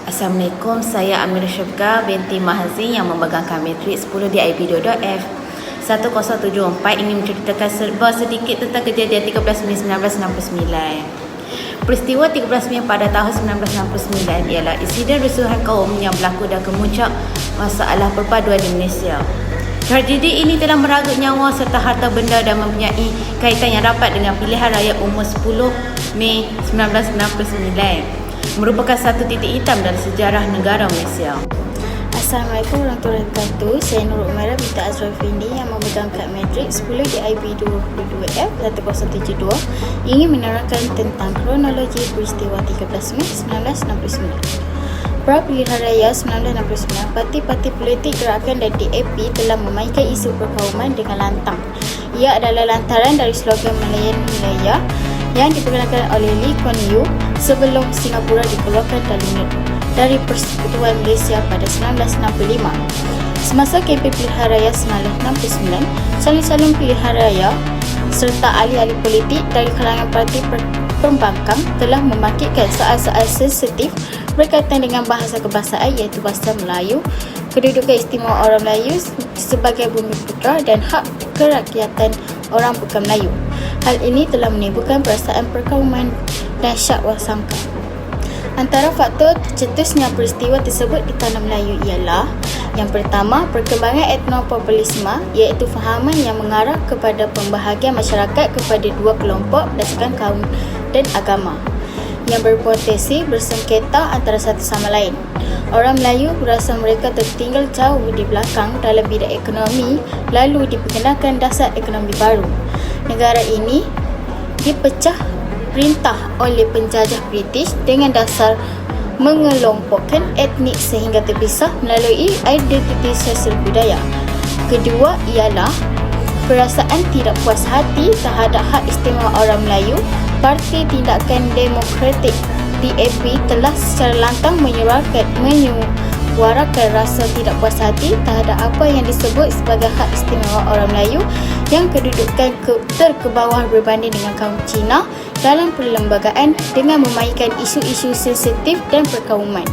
Assalamualaikum, saya Amira Syafqa binti Mahazin yang memegangkan Matrix 10 di IB2.F 1074 ingin menceritakan serba sedikit tentang kejadian 13 Mei 1969. Peristiwa 13 Mei pada tahun 1969 ialah insiden rusuhan kaum yang berlaku dan kemuncak masalah perpaduan di Malaysia. Tragedi ini telah merenggut nyawa serta harta benda dan mempunyai kaitan yang rapat dengan pilihan raya umum 10 Mei 1969. Merupakan satu titik hitam dalam sejarah negara Malaysia. Assalamualaikum warahmatullahi wabarakatuh. Saya Nurul Umairah binti Azrul Findi yang memegang kad Matrix 10 di IB2.F 1072 ingin menerangkan tentang kronologi peristiwa 13 Mei 1969. Pra pilihan raya 1969, parti-parti politik gerakan dan DAP telah memainkan isu perkauman dengan lantang. Ia adalah lantaran dari slogan Melayan Wilayah yang diperkenalkan oleh Lee Kuan Yew sebelum Singapura dikeluarkan dari Persekutuan Malaysia pada 1965. Semasa kempen pilihan raya 1969, calon-calon pilihan raya serta ahli-ahli politik dari kalangan parti pembangkang telah memakitkan soal-soal sensitif berkaitan dengan bahasa kebangsaan iaitu bahasa Melayu, kedudukan istimewa orang Melayu sebagai bumi putera dan hak kerakyatan orang bukan Melayu. Hal ini telah menimbulkan perasaan perkauman dan syak wasangka. Antara faktor tercetusnya peristiwa tersebut di tanah Melayu ialah: yang pertama, perkembangan etnopopulisme iaitu fahaman yang mengarah kepada pembahagian masyarakat kepada dua kelompok berdasarkan kaum dan agama yang berpotensi bersengketa antara satu sama lain. Orang Melayu berasa mereka tertinggal jauh di belakang dalam bidang ekonomi, lalu diperkenalkan dasar ekonomi baru. Negara ini dipecah perintah oleh penjajah British dengan dasar mengelompokkan etnik sehingga terpisah melalui identiti sosial budaya. Kedua ialah perasaan tidak puas hati terhadap hak istimewa orang Melayu. Parti Tindakan Demokratik DAP telah secara lantang menyuarakan rasa tidak puas hati terhadap apa yang disebut sebagai hak istimewa orang Melayu yang kedudukan terkebawah berbanding dengan kaum Cina dalam perlembagaan dengan memainkan isu-isu sensitif dan perkauman.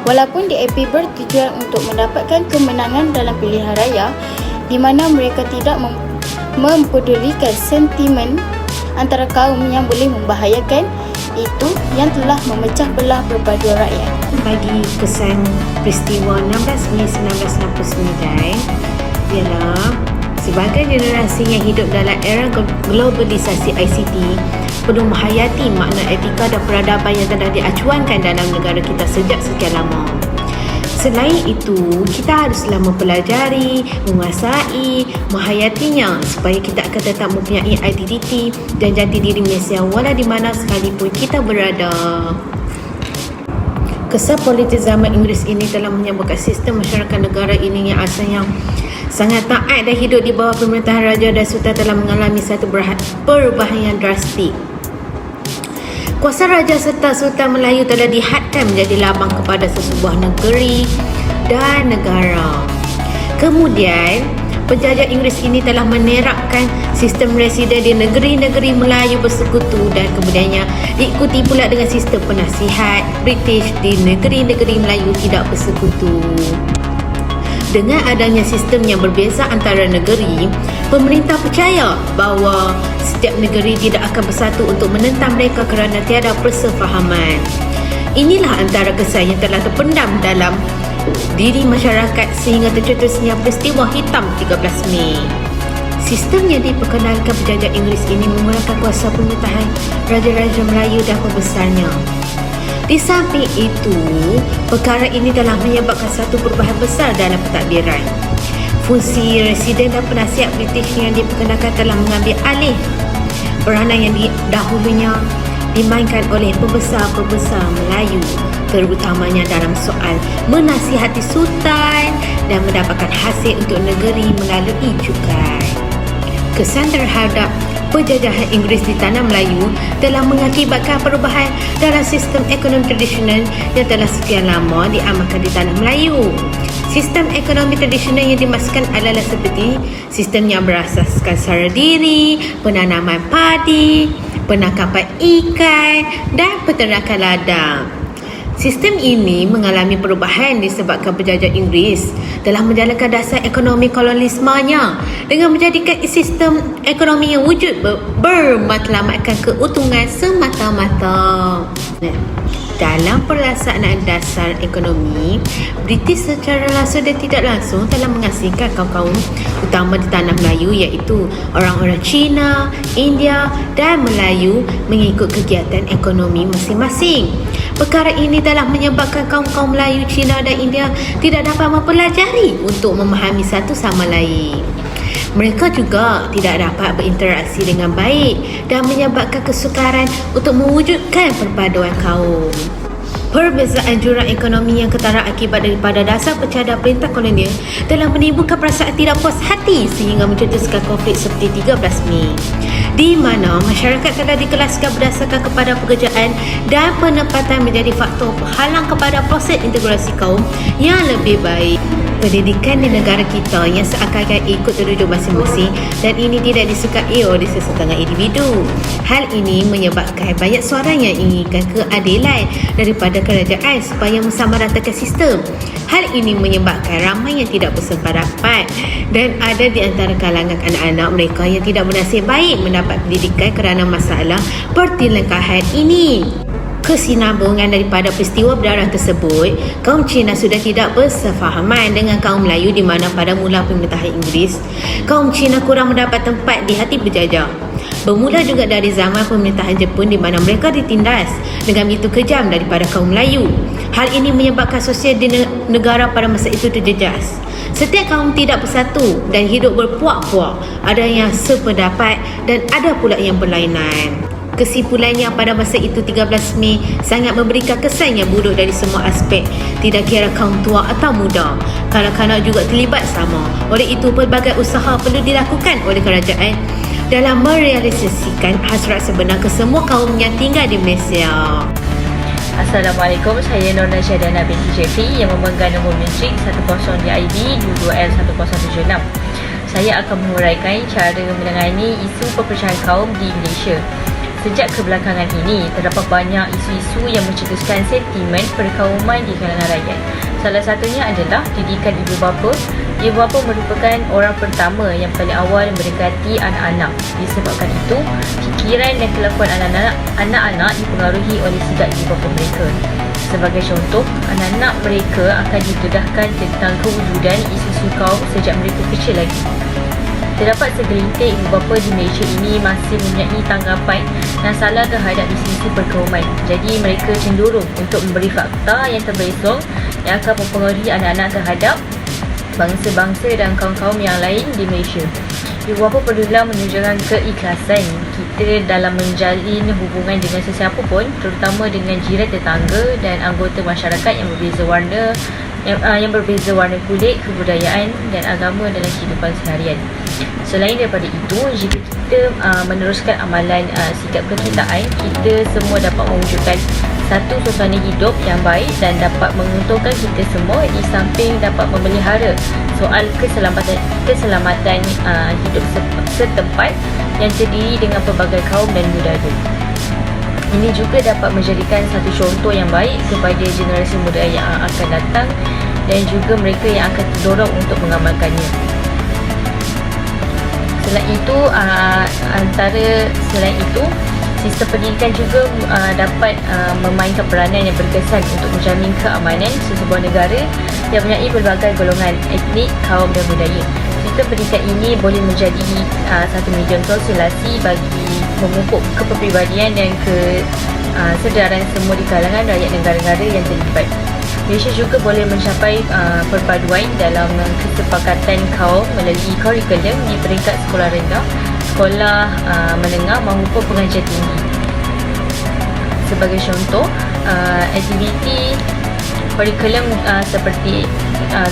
Walaupun DAP bertujuan untuk mendapatkan kemenangan dalam pilihan raya di mana mereka tidak mempedulikan sentimen antara kaum yang boleh membahayakan itu yang telah memecah belah perpaduan rakyat. Bagi kesan peristiwa 16 Mei 1969 ialah sebagai generasi yang hidup dalam era globalisasi ICT perlu menghayati makna etika dan peradaban yang telah diacuankan dalam negara kita sejak sekian lama. Selain itu, kita haruslah mempelajari, menguasai, menghayatinya supaya kita akan tetap mempunyai identiti dan jati diri Malaysia walau di mana sekalipun kita berada. Kesan politik zaman Inggeris ini telah menyebabkan sistem masyarakat negara ini yang asalnya sangat taat dan hidup di bawah pemerintahan Raja dan Sultan telah mengalami satu perubahan yang drastik. Kuasa Raja serta Sultan Melayu telah dihadkan menjadi labang kepada sesebuah negeri dan negara. Kemudian, penjajah Inggeris ini telah menerapkan sistem residen di negeri-negeri Melayu bersekutu dan kemudiannya diikuti pula dengan sistem penasihat British di negeri-negeri Melayu tidak bersekutu. Dengan adanya sistem yang berbeza antara negeri, pemerintah percaya bahawa setiap negeri tidak akan bersatu untuk menentang mereka kerana tiada persefahaman. Inilah antara kesan yang telah terpendam dalam diri masyarakat sehingga tercetusnya peristiwa hitam 13 Mei. Sistem yang diperkenalkan penjajah Inggeris ini menggunakan kuasa pemerintahan Raja-Raja Melayu dan pembesarnya. Di samping itu, perkara ini telah menyebabkan satu perubahan besar dalam pentadbiran. Fungsi residen dan penasihat British yang diperkenalkan telah mengambil alih peranan yang dahulunya dimainkan oleh pembesar-pembesar Melayu, terutamanya dalam soal menasihati Sultan dan mendapatkan hasil untuk negeri melalui cukai. Kesan terhadap penjajahan Inggeris di tanah Melayu telah mengakibatkan perubahan dalam sistem ekonomi tradisional yang telah sekian lama diamalkan di tanah Melayu. Sistem ekonomi tradisional yang dimaksudkan adalah seperti sistem yang berasaskan sara diri, penanaman padi, penangkapan ikan dan peternakan ladang. Sistem ini mengalami perubahan disebabkan penjajah Inggeris telah menjalankan dasar ekonomi kolonialismenya dengan menjadikan sistem ekonomi yang wujud bermatlamatkan keuntungan semata-mata. Dalam pelaksanaan dasar ekonomi, British secara langsung dan tidak langsung telah mengasingkan kaum-kaum utama di tanah Melayu iaitu orang-orang Cina, India dan Melayu mengikut kegiatan ekonomi masing-masing. Perkara ini telah menyebabkan kaum-kaum Melayu, Cina dan India tidak dapat mempelajari untuk memahami satu sama lain. Mereka juga tidak dapat berinteraksi dengan baik dan menyebabkan kesukaran untuk mewujudkan perpaduan kaum. Perbezaan jurang ekonomi yang ketara akibat daripada dasar pencadar perintah kolonial telah menimbulkan perasaan tidak puas hati sehingga mencetuskan konflik seperti 13 Mei, di mana masyarakat telah dikelaskan berdasarkan kepada pekerjaan dan penempatan menjadi faktor penghalang kepada proses integrasi kaum yang lebih baik. Pendidikan di negara kita yang seakan-akan ikut terujuk masing-masing dan ini tidak disukai oleh sesetengah individu. Hal ini menyebabkan banyak suara yang inginkan keadilan daripada kerajaan supaya mensamaratakan sistem. Hal ini menyebabkan ramai yang tidak bersependapat dan ada di antara kalangan anak-anak mereka yang tidak bernasib baik mendapat pendidikan kerana masalah pertelengkahan ini. Kesinambungan daripada peristiwa berdarah tersebut, kaum Cina sudah tidak bersefahaman dengan kaum Melayu di mana pada mula pemerintahan Inggeris, kaum Cina kurang mendapat tempat di hati penjajah. Bermula juga dari zaman pemerintahan Jepun di mana mereka ditindas dengan begitu kejam daripada kaum Melayu. Hal ini menyebabkan sosial di negara pada masa itu terjejas. Setiap kaum tidak bersatu dan hidup berpuak-puak. Ada yang sependapat dan ada pula yang berlainan. Kesimpulannya pada masa itu 13 Mei sangat memberikan kesan yang buruk dari semua aspek, tidak kira kaum tua atau muda. Kanak-kanak juga terlibat sama. Oleh itu pelbagai usaha perlu dilakukan oleh kerajaan dalam merealisasikan hasrat sebenar ke semua kaum yang tinggal di Malaysia. Assalamualaikum, saya Norna Syadana binti Jeffrey yang memegang nombor matrik 10 DIB 22L1076. Saya akan menguraikan cara menangani isu perpecahan kaum di Malaysia. Sejak kebelakangan ini, terdapat banyak isu-isu yang mencetuskan sentimen perkauman di kalangan rakyat. Salah satunya adalah didikan ibu bapa. Ibu bapa merupakan orang pertama yang paling awal mendekati anak-anak. Disebabkan itu, fikiran dan kelakuan anak-anak dipengaruhi oleh sikap ibu bapa mereka. Sebagai contoh, anak-anak mereka akan didedahkan tentang kewujudan isu-isu kaum sejak mereka kecil lagi. Terdapat segelintir ibu bapa di Malaysia ini masih mempunyai tanggapan yang salah terhadap isu-isu perkauman. Jadi mereka cenderung untuk memberi fakta yang terbesar yang akan mempengaruhi anak-anak terhadap bangsa-bangsa dan kaum-kaum yang lain di Malaysia. Ibu bapa perlulah menunjukkan keikhlasan kita dalam menjalin hubungan dengan sesiapa pun, terutama dengan jiran tetangga dan anggota masyarakat yang berbeza warna warna kulit, kebudayaan dan agama dalam kehidupan seharian. Selain daripada itu, jika kita meneruskan amalan sikap kekitaan, kita semua dapat mewujudkan satu suasana hidup yang baik dan dapat menguntungkan kita semua di samping dapat memelihara soal keselamatan hidup setempat yang terdiri dengan pelbagai kaum dan budaya. Ini juga dapat menjadikan satu contoh yang baik kepada generasi muda yang akan datang dan juga mereka yang akan terdorong untuk mengamalkannya. Selain itu, sistem pendidikan juga dapat memainkan peranan yang berkesan untuk menjamin keamanan sesebuah negara yang mempunyai pelbagai golongan etnik, kaum dan budaya. Sistem pendidikan ini boleh menjadi satu medium sosialisasi bagi memupuk kepribadian dan kesedaran semua di kalangan rakyat negara-negara yang terlibat. Malaysia juga boleh mencapai perpaduan dalam kesepakatan kaum melalui kurikulum di peringkat sekolah rendah, sekolah menengah maupun pengajian tinggi. Sebagai contoh, aktiviti kurikulum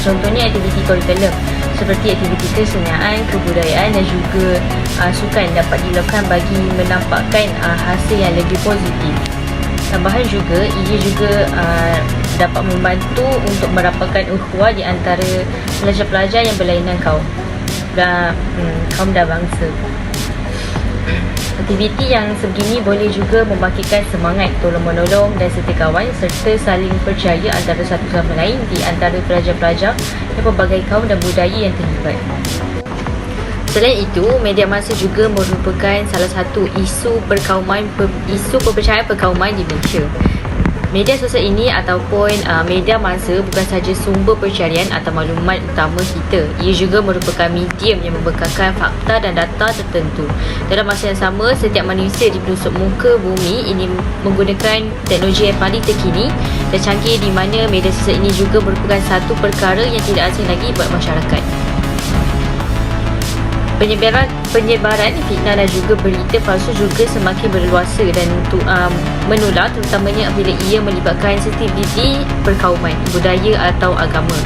contohnya aktiviti kurikulum seperti aktiviti kesenian, kebudayaan dan juga sukan dapat dilakukan bagi menampakkan hasil yang lebih positif. Tambahan juga, ia juga dapat membantu untuk merapatkan ukhuwah di antara pelajar-pelajar yang berlainan kaum dan bangsa. Aktiviti yang sebegini boleh juga membangkitkan semangat tolong-menolong dan setia kawan serta saling percaya antara satu sama lain di antara pelajar-pelajar dan pelbagai kaum dan budaya yang terlibat. Selain itu, media massa juga merupakan salah satu isu perpecahan perkauman di Malaysia. Media sosial ini ataupun media massa bukan sahaja sumber pencarian atau maklumat utama kita. Ia juga merupakan medium yang membekalkan fakta dan data tertentu. Dalam masa yang sama, setiap manusia di pelosok muka bumi ini menggunakan teknologi yang paling terkini dan canggih, di mana media sosial ini juga merupakan satu perkara yang tidak asing lagi buat masyarakat. Penyebaran fitnah dan juga berita palsu juga semakin berluasa dan menular, terutamanya apabila ia melibatkan sensitiviti perkauman, budaya atau agama.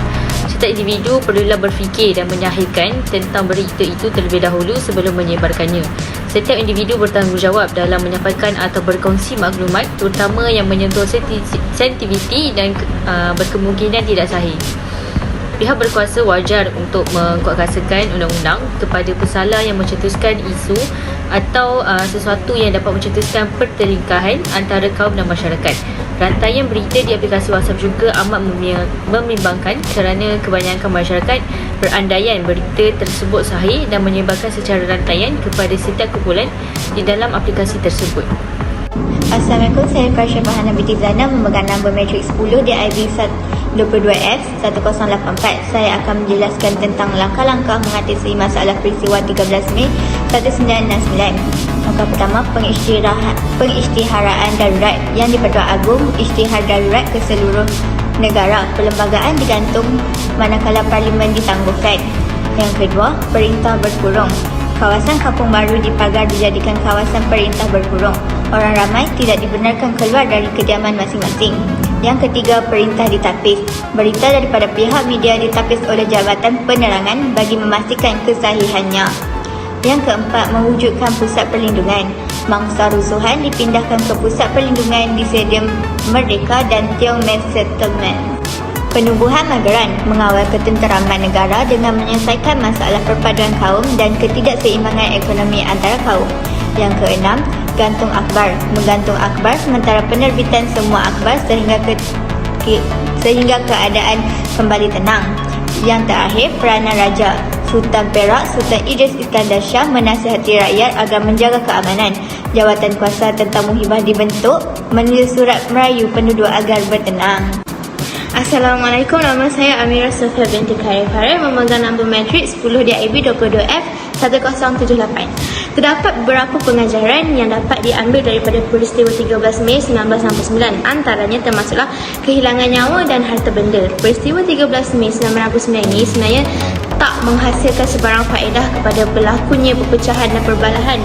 Setiap individu perlulah berfikir dan menyahihkan tentang berita itu terlebih dahulu sebelum menyebarkannya. Setiap individu bertanggungjawab dalam menyampaikan atau berkongsi maklumat, terutama yang menyentuh sensitiviti dan berkemungkinan tidak sahih. Pihak berkuasa wajar untuk mengkuatkuasakan undang-undang kepada pesalah yang mencetuskan isu atau sesuatu yang dapat mencetuskan pertelingkahan antara kaum dan masyarakat. Rantaian berita di aplikasi WhatsApp juga amat membimbangkan kerana kebanyakan masyarakat berandaian berita tersebut sahih dan menyebarkan secara rantaian kepada setiap kumpulan di dalam aplikasi tersebut. Assalamualaikum, saya Farsha Fahana binti Zana, memegang nombor matrik 10 di IB 22F 1084. Saya akan menjelaskan tentang langkah-langkah mengatasi masalah peristiwa 13 Mei 1969. Langkah pertama, pengisytiharaan darurat yang di-Pertuan Agong isytihar darurat ke seluruh negara. Perlembagaan digantung manakala Parlimen ditangguhkan. Yang kedua, perintah berkurung. Kawasan Kampung Baru dipagar dijadikan kawasan perintah berkurung. Orang ramai tidak dibenarkan keluar dari kediaman masing-masing. Yang ketiga, perintah ditapis. Berita daripada pihak media ditapis oleh Jabatan Penerangan bagi memastikan kesahihannya. Yang keempat, mewujudkan pusat perlindungan. Mangsa rusuhan dipindahkan ke pusat perlindungan di Stadium Merdeka dan Tiong Mas Settlement. Penubuhan Mageran, mengawal ketenteraman negara dengan menyelesaikan masalah perpaduan kaum dan ketidakseimbangan ekonomi antara kaum. Yang keenam, gantung akhbar, menggantung akhbar sementara penerbitan semua akhbar sehingga keadaan kembali tenang. Yang terakhir, peranan Raja. Sultan Perak Sultan Idris Iskandar Shah menasihati rakyat agar menjaga keamanan. Jawatan kuasa tentang muhibah dibentuk, menulis surat merayu penduduk agar bertenang. Assalamualaikum, nama saya Amira Sofia binti Karifare, memegang nombor matrik 10 di IB 22F 1078. Terdapat beberapa pengajaran yang dapat diambil daripada peristiwa 13 Mei 1969. Antaranya termasuklah kehilangan nyawa dan harta benda. Peristiwa 13 Mei 1969 ini sebenarnya tak menghasilkan sebarang faedah kepada berlakunya perpecahan dan perbalahan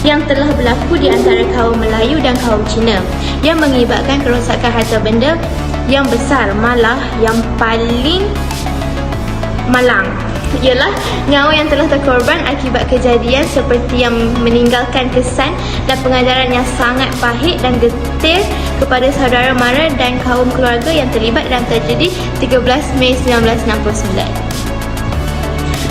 yang telah berlaku di antara kaum Melayu dan kaum Cina, yang mengibatkan kerosakan harta benda yang besar. Malah yang paling malang ialah nyawa yang telah terkorban akibat kejadian seperti yang meninggalkan kesan dan pengajaran yang sangat pahit dan getir kepada saudara mara dan kaum keluarga yang terlibat dalam tragedi 13 Mei 1969.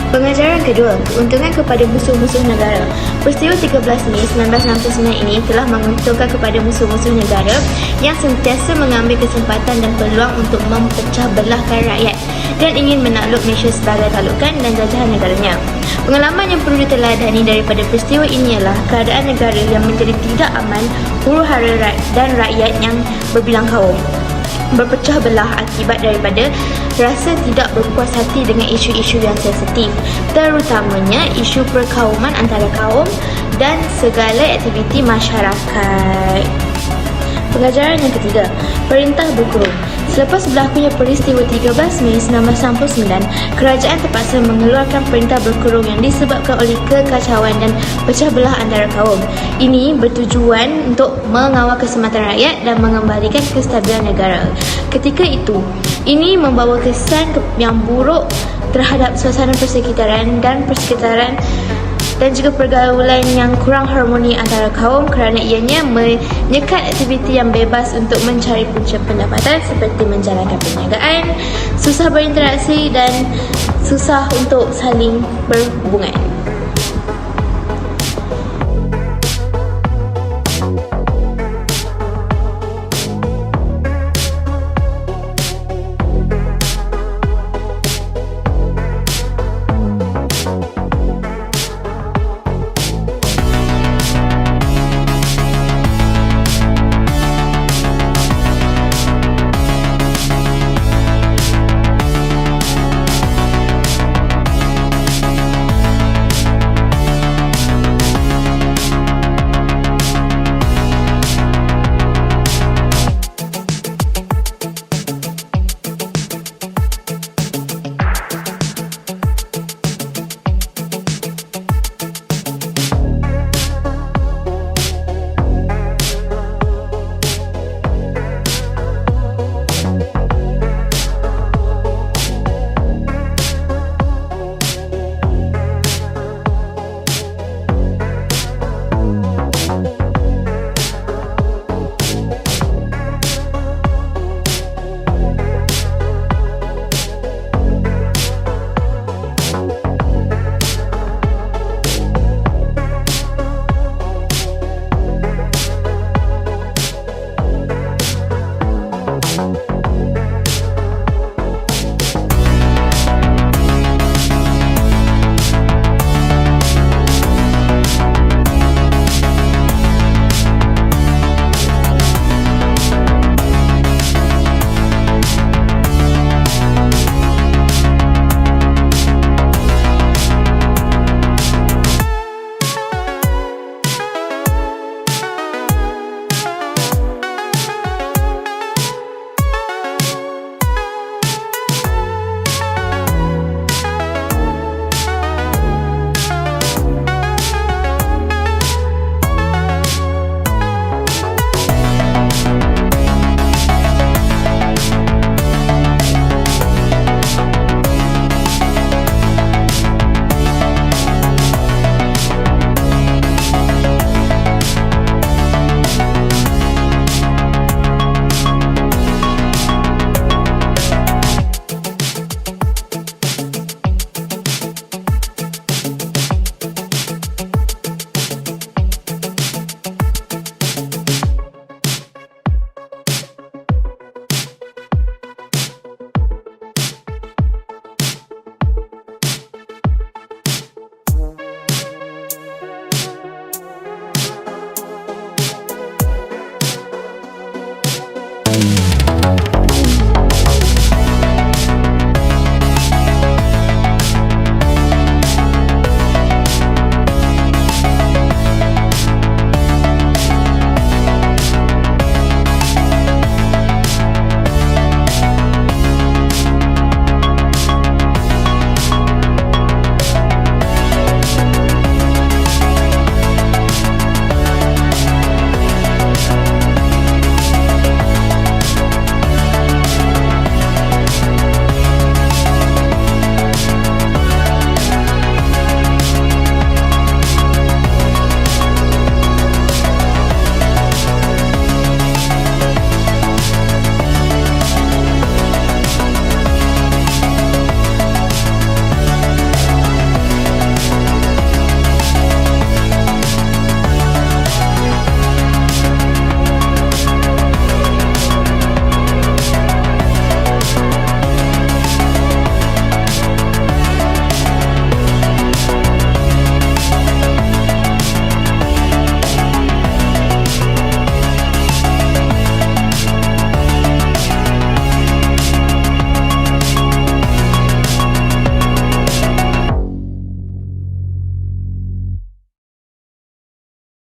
Pengajaran kedua, keuntungan kepada musuh-musuh negara. Peristiwa 13 Mei 1969 ini telah menguntungkan kepada musuh-musuh negara yang sentiasa mengambil kesempatan dan peluang untuk memecah belahkan rakyat dan ingin menakluk Malaysia sebagai talukan dan jajahan negaranya. Pengalaman yang perlu diteladani daripada peristiwa ini ialah keadaan negara yang menjadi tidak aman, huru-hara dan rakyat yang berbilang kaum berpecah belah akibat daripada rasa tidak berpuas hati dengan isu-isu yang sensitif, terutamanya isu perkauman antara kaum dan segala aktiviti masyarakat. Pengajaran yang ketiga, perintah berkurung. Selepas berlakunya peristiwa 13 Mei 1969, kerajaan terpaksa mengeluarkan perintah berkurung yang disebabkan oleh kekacauan dan pecah belah antara kaum. Ini bertujuan untuk mengawal keselamatan rakyat dan mengembalikan kestabilan negara. Ketika itu, ini membawa kesan yang buruk terhadap suasana persekitaran dan juga pergaulan yang kurang harmoni antara kaum kerana ianya menyekat aktiviti yang bebas untuk mencari punca pendapatan seperti menjalankan perniagaan, susah berinteraksi dan susah untuk saling berhubungan. Bye.